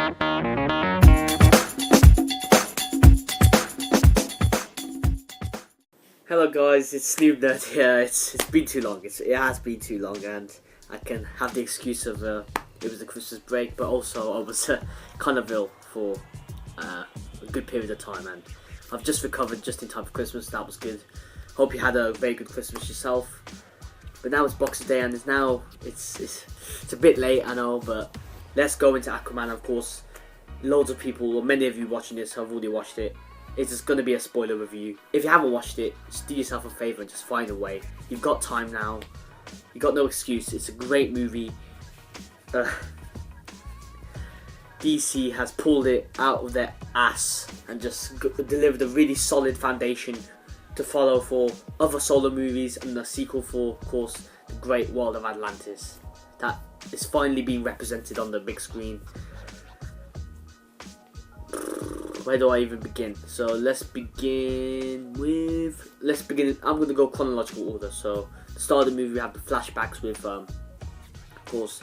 Hello guys, it's Snoop Nerd here. It's been too long. It has been too long, and I can have the excuse of it was a Christmas break, but also I was kind of ill for a good period of time, and I've just recovered just in time for Christmas. That was good. Hope you had a very good Christmas yourself. But now it's Boxing Day, and it's a bit late, I know, but let's go into Aquaman. Of course, loads of people, or many of you watching this, have already watched it. It's just going to be a spoiler review. If you haven't watched it, just do yourself a favour and just find a way. You've got time now. You've got no excuse. It's a great movie. DC has pulled it out of their ass and just delivered a really solid foundation to follow for other solo movies and the sequel for, of course, the great world of Atlantis. That is finally being represented on the big screen. Where do I even begin? So let's begin. I'm going to go chronological order. So the start of the movie, we have the flashbacks with, of course,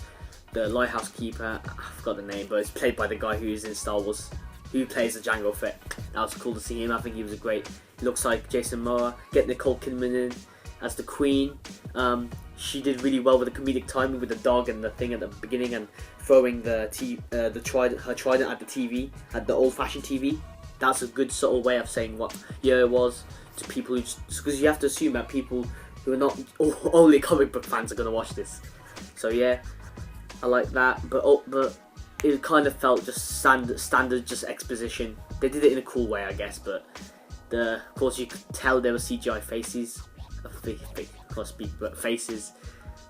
the lighthouse keeper. I forgot the name, but it's played by the guy who is in Star Wars, who plays the Jango Fett. That was cool to see him. I think he was he looks like Jason Mera. Get Nicole Kidman in as the Queen. She did really well with the comedic timing with the dog and the thing at the beginning, and throwing her trident at the TV, at the old-fashioned TV. That's a good subtle way of saying what year it was to people who, because you have to assume that people who are not only comic book fans are going to watch this. So yeah, I like that, but it kind of felt just standard just exposition. They did it in a cool way, I guess, but of course you could tell there were CGI faces. Faces,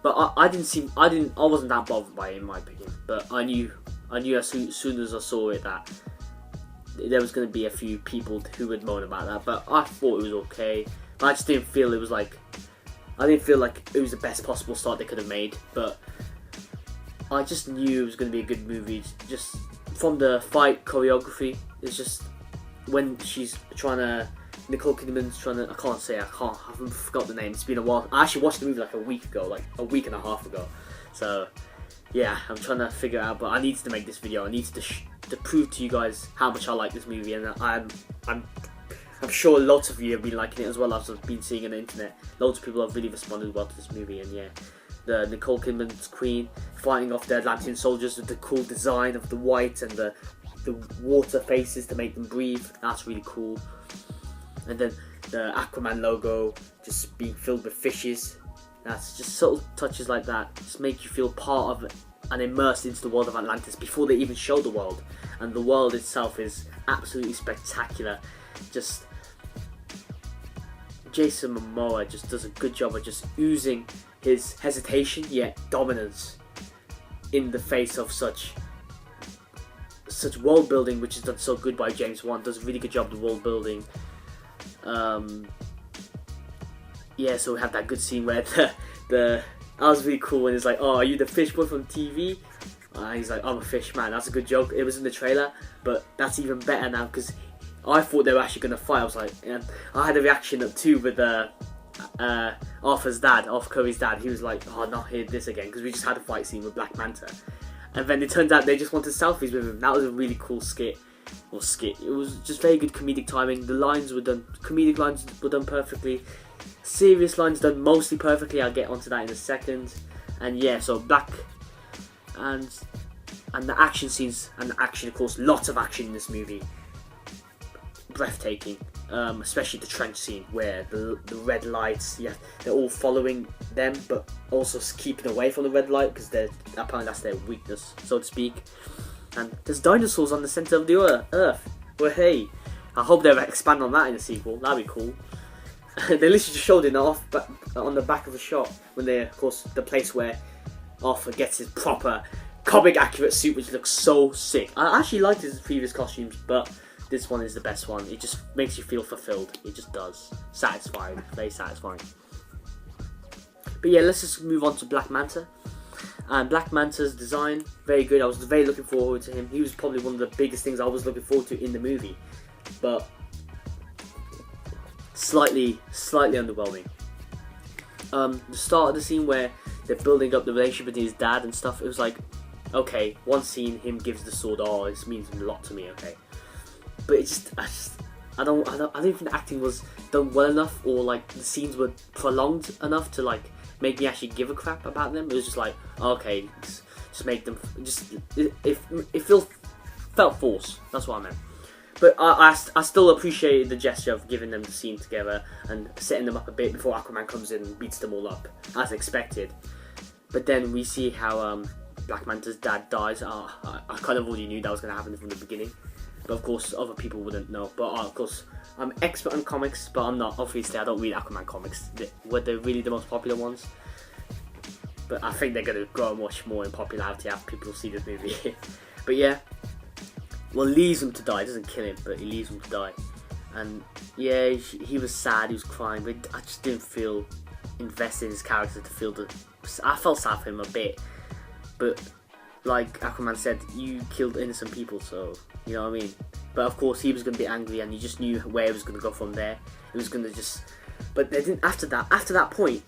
but I wasn't that bothered by it, in my opinion. But I knew as soon as I saw it that there was going to be a few people who would moan about that. But I thought it was okay. But I just didn't feel it was like it was the best possible start they could have made. But I just knew it was going to be a good movie. Just from the fight choreography, it's just when she's trying to. Nicole Kidman's trying to. I haven't forgot the name. It's been a while. I actually watched the movie like a week and a half ago. So yeah, I'm trying to figure it out. But I needed to make this video. I needed to prove to you guys how much I like this movie, and I'm sure lots of you have been liking it as well as I've been seeing on the internet. Loads of people have really responded well to this movie, and yeah, the Nicole Kidman's Queen fighting off the Atlantean soldiers with the cool design of the white and the water faces to make them breathe. That's really cool. And then the Aquaman logo just being filled with fishes. That's just subtle touches like that. Just make you feel part of it and immersed into the world of Atlantis before they even show the world. And the world itself is absolutely spectacular. Just Jason Momoa just does a good job of just oozing his hesitation yet dominance in the face of such world building, which is done so good by James Wan. Does a really good job of the world building. Yeah, so we have that good scene where that was really cool when it's like, oh, are you the fish boy from TV? He's like, I'm a fish man. That's a good joke. It was in the trailer, but that's even better now because I thought they were actually going to fight. I was like, and I had a reaction too with Arthur Curry's dad. He was like, oh, not hear this again, because we just had a fight scene with Black Manta, and then it turns out they just wanted selfies with him. That was a really cool skit. It was just very good comedic timing. The comedic lines were done perfectly. Serious lines done mostly perfectly. I'll get onto that in a second. And yeah, so Black and the action scenes and the action, of course, lots of action in this movie. Breathtaking, especially the trench scene where the red lights. Yeah, they're all following them, but also keeping away from the red light because apparently that's their weakness, so to speak. And there's dinosaurs on the centre of the Earth. Well, hey, I hope they expand on that in the sequel. That'd be cool. They literally just showed it on the back of the shot when of course, the place where Arthur gets his proper comic accurate suit, which looks so sick. I actually liked his previous costumes, but this one is the best one. It just makes you feel fulfilled. It just does. Satisfying. Very satisfying. But yeah, let's just move on to Black Manta. And Black Manta's design, very good. I was very looking forward to him. He was probably one of the biggest things I was looking forward to in the movie. But slightly underwhelming. The start of the scene where they're building up the relationship with his dad and stuff, it was like, okay, one scene, him gives the sword, oh, this means a lot to me, okay. But I don't even think the acting was done well enough, or like the scenes were prolonged enough to like make me actually give a crap about them. It was just like, okay, just make them, it felt forced. That's what I meant. But I still appreciated the gesture of giving them the scene together and setting them up a bit before Aquaman comes in and beats them all up, as expected. But then we see how Black Manta's dad dies. I kind of already knew that was going to happen from the beginning. But of course, other people wouldn't know. But of course, I'm expert on comics, but I'm not. Obviously, I don't read Aquaman comics. Were they really the most popular ones? But I think they're going to grow much more in popularity after people see this movie. But yeah. Well, leaves him to die. It doesn't kill him, but he leaves him to die. And yeah, he was sad. He was crying, but I just didn't feel invested in his character to feel I felt sad for him a bit, but like Aquaman said, you killed innocent people, so you know what I mean. But of course, he was going to be angry, and you just knew where it was going to go from there. It was going to just, but they didn't. After that point,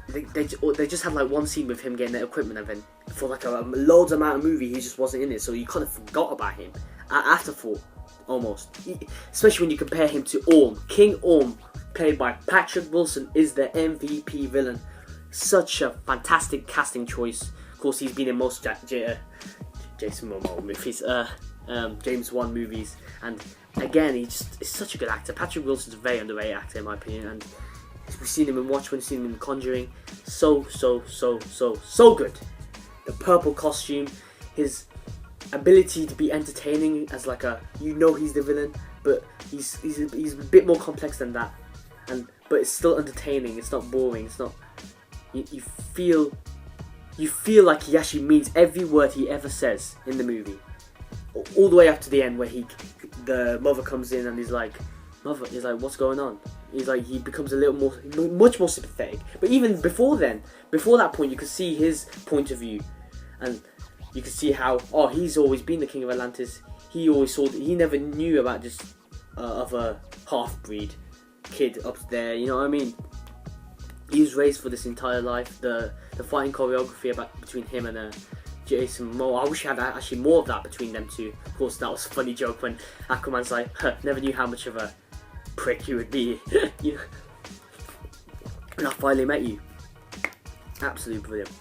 they just had like one scene with him getting the equipment, and then for like a loads amount of movie, he just wasn't in it, so you kind of forgot about him. Afterthought, almost. Especially when you compare him to Orm. King Orm, played by Patrick Wilson, is the MVP villain. Such a fantastic casting choice. Of course, he's been in most Jason Momoa movies, James Wan movies, and again, he just is such a good actor. Patrick Wilson's a very underrated actor in my opinion, and we've seen him in Watchmen, we've seen him in Conjuring. So good. The purple costume, his ability to be entertaining as like he's the villain, but he's a bit more complex than that, but it's still entertaining. It's not boring. It's not. You feel like he actually means every word he ever says in the movie, all the way up to the end where the mother comes in and he's like, what's going on? He's like, he becomes much more sympathetic. But even before that point, you could see his point of view, and you can see how, he's always been the king of Atlantis. He always he never knew about this other half-breed kid up there, you know what I mean? He was raised for this entire life. The fighting choreography between him and Jason Momoa, I wish I had actually more of that between them two. Of course, that was a funny joke when Aquaman's like, never knew how much of a prick you would be, you know? And I finally met you. Absolutely brilliant.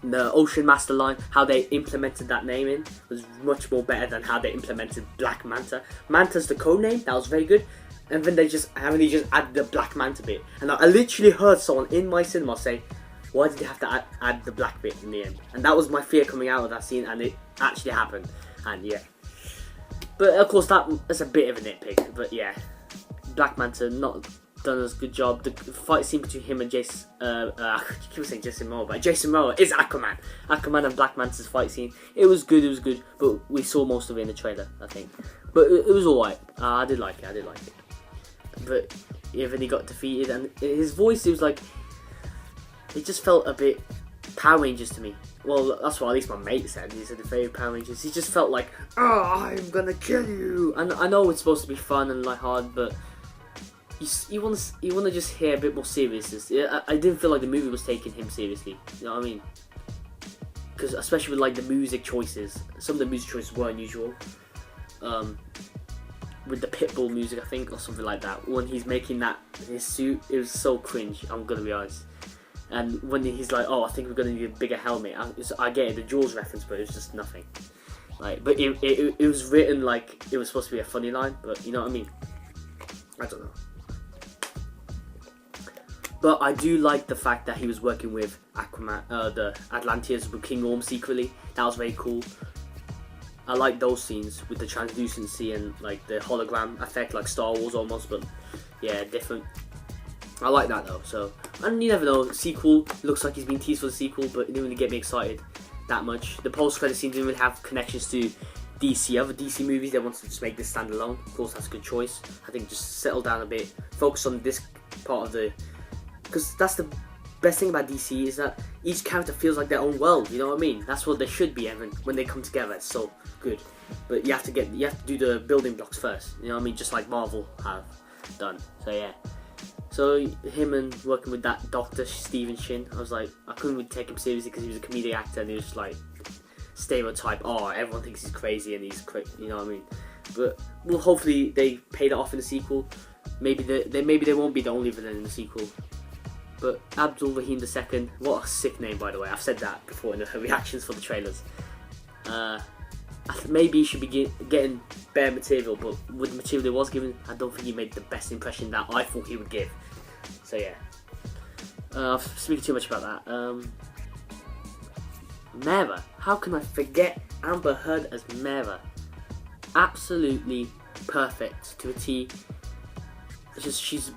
The Ocean Master line, how they implemented that name in, was much more better than how they implemented Black Manta. Manta's the code name, that was very good. And then they just added the Black Manta bit. And I literally heard someone in my cinema say, why did they have to add the black bit in the end? And that was my fear coming out of that scene, and it actually happened. And yeah. But of course, that's a bit of a nitpick. But yeah, Black Manta not done as good job. The fight scene between him and Jason, I keep saying Jason Momoa, but Jason Momoa is Aquaman. Aquaman and Black Manta's fight scene. It was good, but we saw most of it in the trailer, I think. But it was alright. I did like it. But even he got defeated, and his voice, it was like, it just felt a bit Power Rangers to me. Well, that's what at least my mate said. He said the favourite Power Rangers. He just felt like, I'm gonna kill you. And I know it's supposed to be fun and lighthearted, but you want to just hear a bit more seriousness. I didn't feel like the movie was taking him seriously. You know what I mean? Because especially with like the music choices, some of the music choices were unusual. With the Pitbull music, I think, or something like that. When he's making his suit, it was so cringe. I'm gonna be honest. And when he's like, I think we're gonna need a bigger helmet. I get it, the Jaws reference, but it was just nothing. Like, but it was written like it was supposed to be a funny line, but you know what I mean? I don't know. But I do like the fact that he was working with Aquaman, the Atlanteans with King Orm secretly. That was very cool. I like those scenes with the translucency and like the hologram effect, like Star Wars almost, but yeah, different. I like that though. So, and you never know. Sequel looks like he's been teased for the sequel, but it didn't really get me excited that much. The post-credit scene didn't really have connections to other DC movies. They wanted to just make this stand alone. Of course, that's a good choice. I think just settle down a bit, focus on this part of because that's the best thing about DC is that each character feels like their own world. You know what I mean? That's what they should be, Evan. When they come together, it's so good. But you have to do the building blocks first. You know what I mean? Just like Marvel have done. So yeah. So him and working with that Dr. Stephen Shin, I was like, I couldn't really take him seriously because he was a comedic actor, and he was just like, stereotype. Oh, everyone thinks he's crazy and he's you know what I mean. But well, hopefully they pay that off in the sequel. Maybe they won't be the only villain in the sequel. But Abdul Rahim II, what a sick name, by the way. I've said that before in the reactions for the trailers. Maybe he should be getting bare material, but with the material he was given, I don't think he made the best impression that I thought he would give. So yeah, I've speaking too much about that. Mera, how can I forget Amber Heard as Mera? Absolutely perfect to a T. She's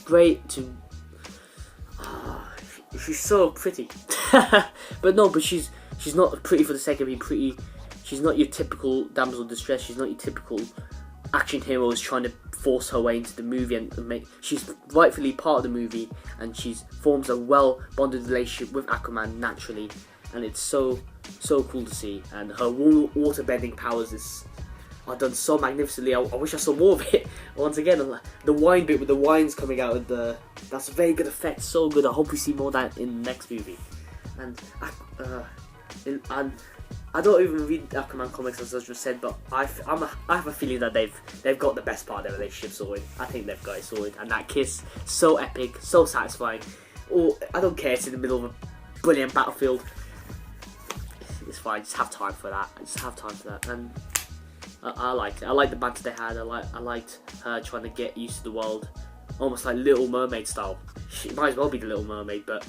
great to. She's so pretty, but she's not pretty for the sake of being pretty. She's not your typical damsel in distress. She's not your typical action hero who's trying to force her way into the movie and make. She's rightfully part of the movie, and she's forms a well bonded relationship with Aquaman naturally, and it's so cool to see. And her water bending powers are done so magnificently. I wish I saw more of it. Once again, the wine bit with the wines coming out of that's a very good effect, so good. I hope we see more of that in the next movie. And I don't even read Aquaman comics as I just said, but I have a feeling that they've got the best part of their relationship sorted. I think they've got it sorted, and that kiss, so epic, so satisfying. Or I don't care, it's in the middle of a brilliant battlefield. It's fine, just have time for that. And I liked it. I liked the banter they had. I liked her trying to get used to the world, almost like Little Mermaid style. She might as well be the Little Mermaid, but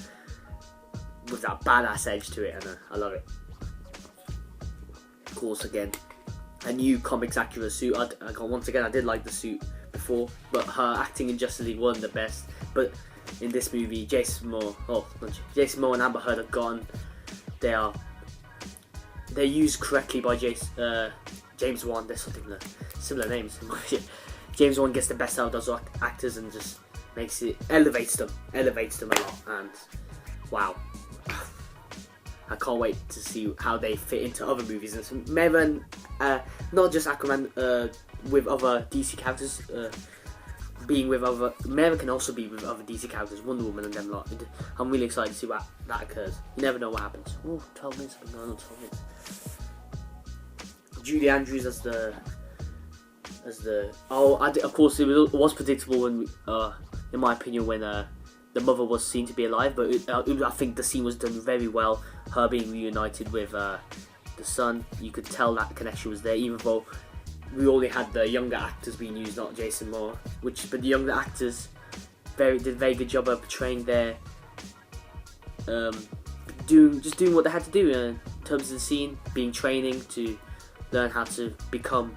with that badass edge to it, and I love it. Of course, again, a new comics accurate suit. Once again, I did like the suit before, but her acting in Justice League wasn't the best. But in this movie, Jason Moore and Amber Heard are gone. They're used correctly by James Wan. There's something similar names. James Wan gets the best out of those actors and just elevates them a lot. And wow, I can't wait to see how they fit into other movies. And so Mera, not just Aquaman, with other DC characters. Mera can also be with other DC characters, Wonder Woman and them lot. I'm really excited to see that occurs. You never know what happens. Oh, 12 minutes. No, not 12 minutes. Julie Andrews as the of course it was predictable when in my opinion when the mother was seen to be alive, but I think the scene was done very well. Her being reunited with the son, you could tell that connection was there, even though we only had the younger actors being used, not Jason Moore. But the younger actors did a very good job of portraying their doing what they had to do in terms of the scene, being training to learn how to become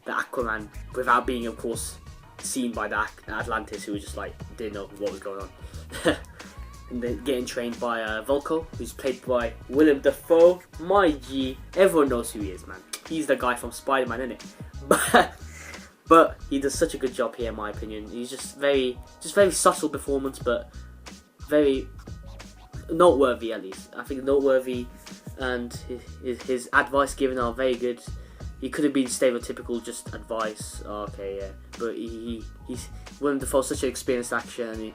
the Aquaman without being, of course, seen by the Atlantis, who was just like didn't know what was going on. And then getting trained by Volko, who's played by Willem Dafoe. My G, everyone knows who he is, man. He's the guy from Spider-Man, isn't it? But he does such a good job here, in my opinion. He's just very subtle performance, but very noteworthy, at least. I think noteworthy, and his advice given are very good. He could have been stereotypical, just advice. Okay, yeah, but he's Willem Dafoe's such an experienced actor, and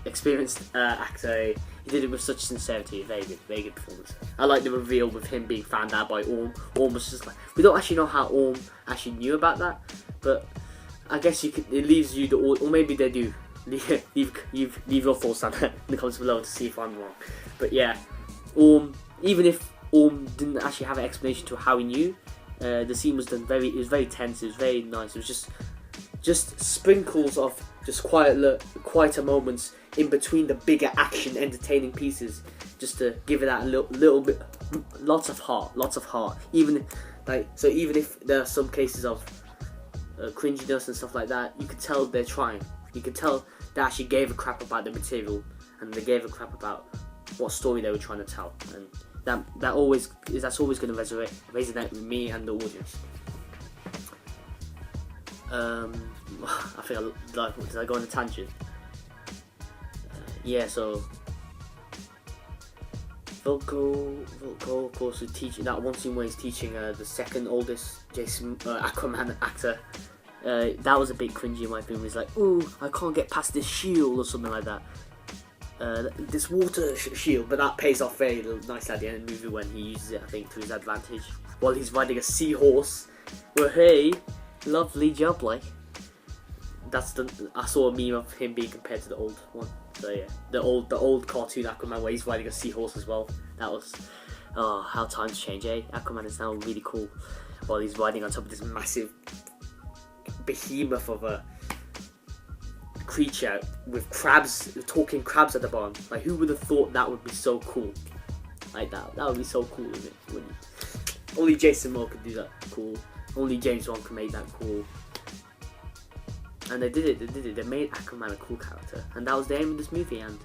experienced actor. He did it with such sincerity. Very good performance. I like the reveal with him being found out by Orm. Orm was just like, we don't actually know how Orm actually knew about that, but I guess it leaves you or maybe they do. Leave your thoughts down in the comments below to see if I'm wrong. But yeah, Orm, even if Orm didn't actually have an explanation to how he knew, the scene was done it was very tense, it was very nice. It was just sprinkles of just quieter moments in between the bigger action entertaining pieces, just to give it that little bit, lots of heart. Even if there are some cases of cringiness and stuff like that, you could tell they're trying. You could tell they actually gave a crap about the material, and they gave a crap about what story they were trying to tell, and that's always going to resonate with me and the audience. I think did I go on a tangent? Yeah, so Volko, of course, is teaching that one scene where he's teaching the second oldest Aquaman actor. That was a bit cringy in my opinion. He's like, "Ooh, I can't get past this shield" or something like that. this water shield, but that pays off very nicely at the end of the movie when he uses it, I think, to his advantage while he's riding a seahorse. Well, hey, lovely job, like. I saw a meme of him being compared to the old one. So yeah, the old cartoon Aquaman where he's riding a seahorse as well. That was, oh, how times change, eh? Aquaman is now really cool while he's riding on top of this massive behemoth of a creature with crabs, talking crabs at the bottom. Like, who would have thought that would be so cool? Like that would be so cool, wouldn't it? Only Jason Moore could do that cool. Only James Wan could make that cool. And they did it. They made Aquaman a cool character, and that was the aim of this movie. And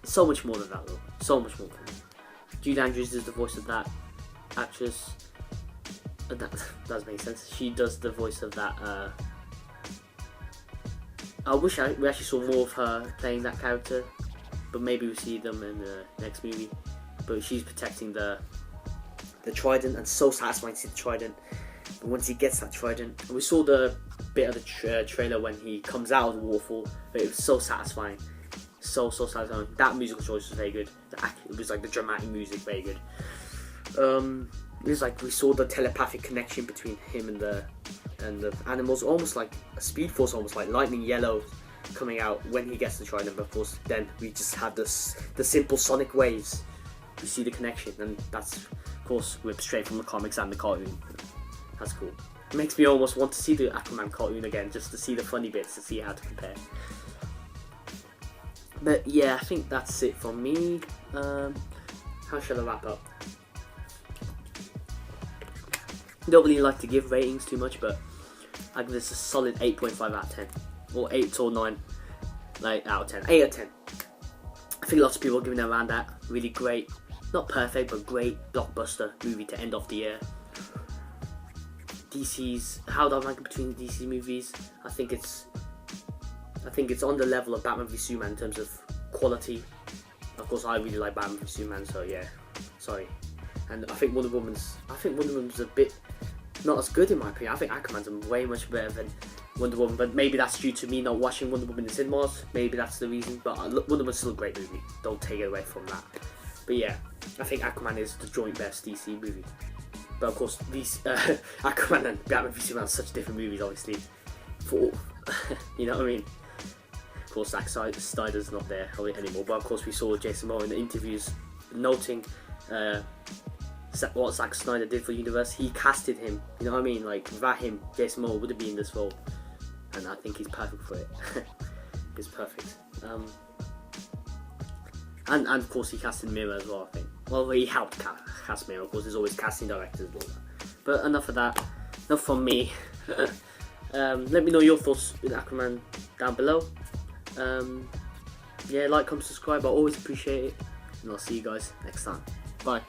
so much more than that, though. So much more than that. Jude Andrews is the voice of that actress. That does make sense. She does the voice of that. I wish we actually saw more of her playing that character, but maybe we'll see them in the next movie. But she's protecting the trident, and so satisfying to see the trident. But once he gets that trident, and we saw the bit of the trailer when he comes out of the waterfall, but it was so satisfying, so satisfying. That musical choice was very good. It was like the dramatic music, very good. It was like we saw the telepathic connection between him and the animals, almost like a Speed Force, almost like lightning yellow coming out when he gets the trident. But of course, then we just have the simple sonic waves. We see the connection, and that's of course ripped straight from the comics and the cartoon. That's cool. It makes me almost want to see the Aquaman cartoon again, just to see the funny bits, to see how to compare. But yeah, I think that's it from me. How should I wrap up? Don't really like to give ratings too much, but I give this a solid 8.5 out of 10. Or 8 or 9 like, out of 10. 8 out of 10. I think lots of people are giving it around that. Really great. Not perfect, but great blockbuster movie to end off the year. How do I rank it between the DC movies? I think it's on the level of Batman v Superman in terms of quality. Of course, I really like Batman v Superman, so yeah, sorry. And I think Wonder Woman's a bit not as good in my opinion. I think Aquaman's way much better than Wonder Woman, but maybe that's due to me not watching Wonder Woman in cinemas. Maybe that's the reason. But Wonder Woman's still a great movie. Don't take it away from that. But yeah, I think Aquaman is the joint best DC movie. But of course, these Aquaman and Batman v Superman are such different movies, obviously. You know what I mean? Of course, Zack Snyder's not there anymore. But of course, we saw Jason Moore in the interviews noting what Zack Snyder did for the universe. He casted him. You know what I mean? Like, without him, Jason Moore wouldn't be in this role, and I think he's perfect for it. He's perfect. And of course, he casted Mera as well, I think. Well, he helped cast Mera. Of course, there's always casting directors and all that. But enough of that. Enough from me. Let me know your thoughts with Aquaman down below. Yeah, like, comment, subscribe. I always appreciate it. And I'll see you guys next time. Bye.